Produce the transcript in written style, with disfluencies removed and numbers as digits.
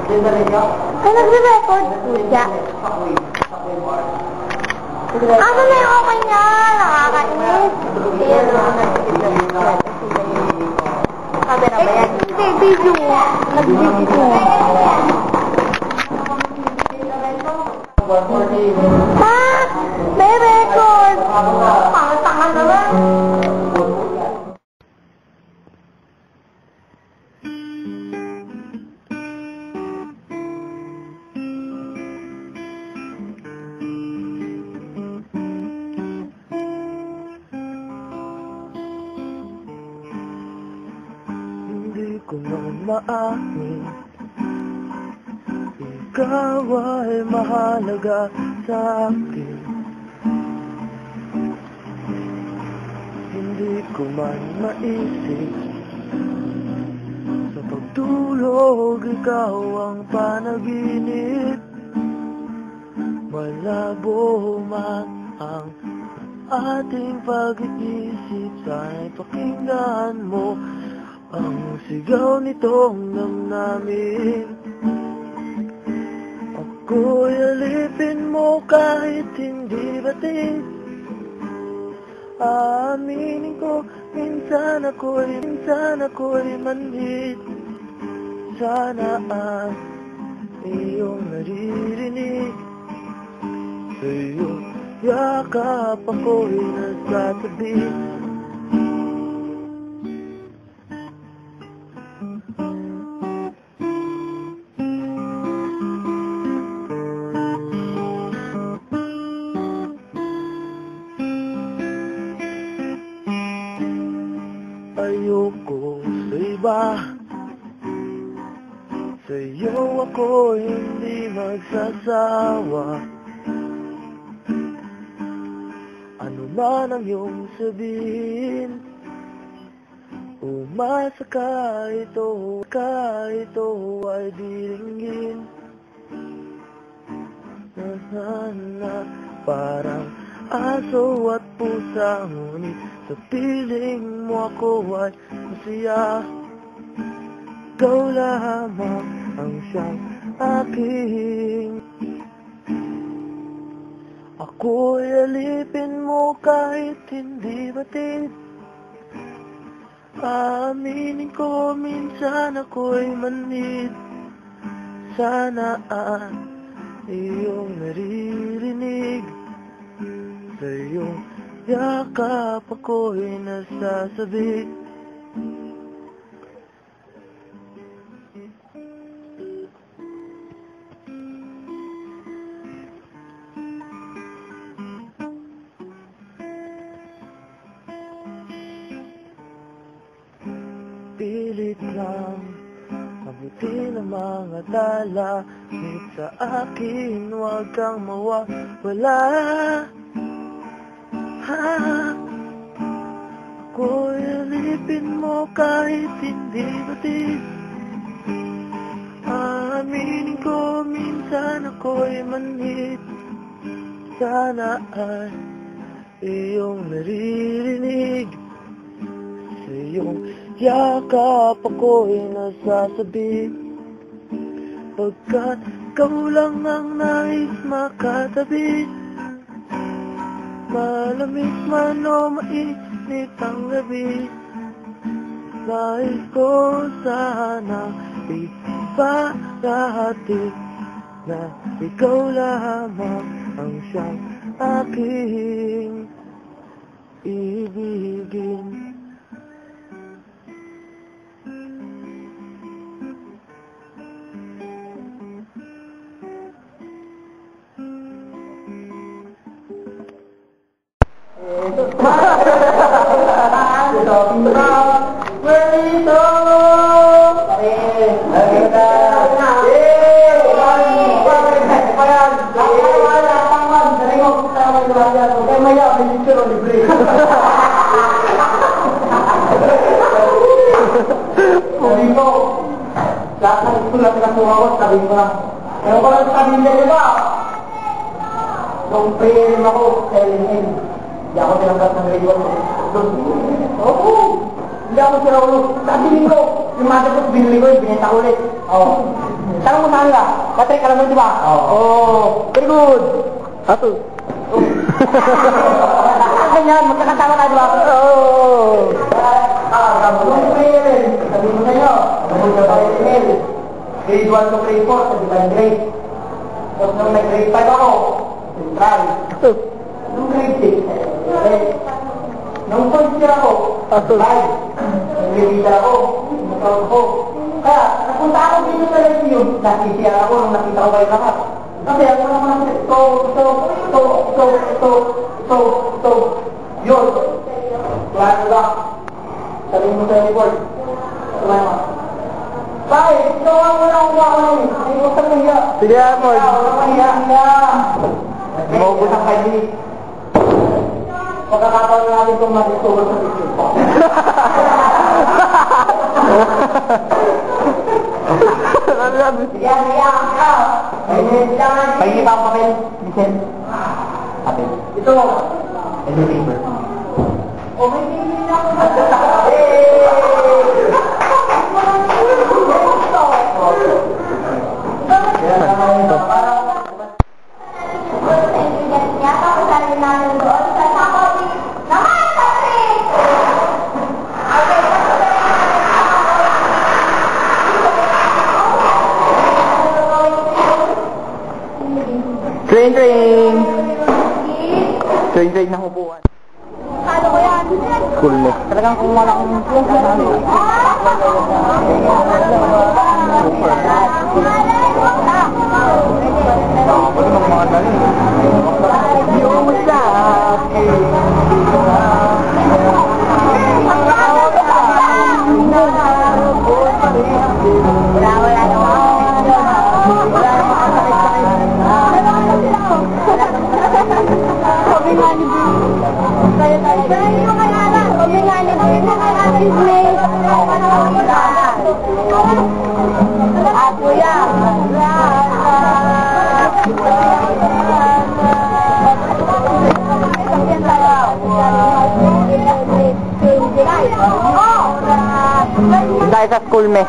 Ay, nagre-record po siya. Ano na yung okay nga? Nakakainis. Sabi na ba yan? Hindi, video. Nag-video. Ha? May record. Pangatangan naman. Hindi ko man maamin, ikaw ay mahalaga sa akin. Hindi ko man maisip, sa pagtulog ikaw ang panaginip. Malabo man ang ating pag-iisip, sana'y pakinggan mo ang sigaw nitong damdamin. Ako'y alipin mo kahit hindi batid. Aaminin ko, minsan ako'y manhid. Sana ang iyong naririnig. Sa iyong yakap ako'y nagtatabi. Ayoko sa iba, sa'yo ako hindi magsasawa. Ano man ang iyong sabihin, umasa ka, ito ay diringgin. Na parang aso at pusa, ngunit sa piling mo ako ay masaya. Ikaw lamang ang siyang aking. Ako'y alipin mo kahit hindi batid. Aaminin ko, minsan ako'y manhid. Sana ang iyong naririnig. Sa iyong yakap ako'y nasasabi. Pilit lang mabuti ng mga dala, ngunit sa akin huwag kang mawawala. Ako'y alipin mo kahit hindi batid. Aaminin ko, minsan ako'y manhid. Sana ay iyong naririnig. Sa iyong yakap ako'y nasasabi. Pagkat ikaw lang ang nais makatabi. Malamig man o mainit ang gabi, nais ko sana ipahatid na ikaw lamang ang siyang aking ibigin. Pero ko lang sabihin nila ba? Nung prayer ako, LNN, hindi ako tinangkat ng grade 1. Oo, hindi ako sinaulo. Sabihin ko, yung motherboard binili ko, binenta ko ulit. Oo. Tanong mo saan ka? Patrick, alam mo di ba? Oo. Very good. Ato. Ganyan, magkakasama tayo di ba? Oo. Nung grade, sabi mo sa inyo, nabulga tayo email. Grade 1 to grade 4, sabi tayo grade. Tapos nung nag-grade 5 ako, central. Nung grade 6, nung first year ako, live. Nag-grade ako, nag-grade ako. Kaya, napunta ako dito sa review, nakisiyar ako nung nakita ko kayo lahat. Kasi ako naman, yun. Klaro ba? Sabi mo sa report. Klaro ba? Bakit? Gawa mo lang ako ako nun. Ay, huwag sa kaya. Sige, Amor. Huwag sa kaya. Maubos ang kayo. Pagkakataon natin kung mag-discover sa video. Pahingi pa ang papel. Listen. Papel. Ito. And the paper. Oh, may tingin na ako. Train, train! Train, train ng upuan. Ano ko yan? Cool mo. Talagang kung wala akong influence, Yung sa akin. Ako yan. Dahil sa school me.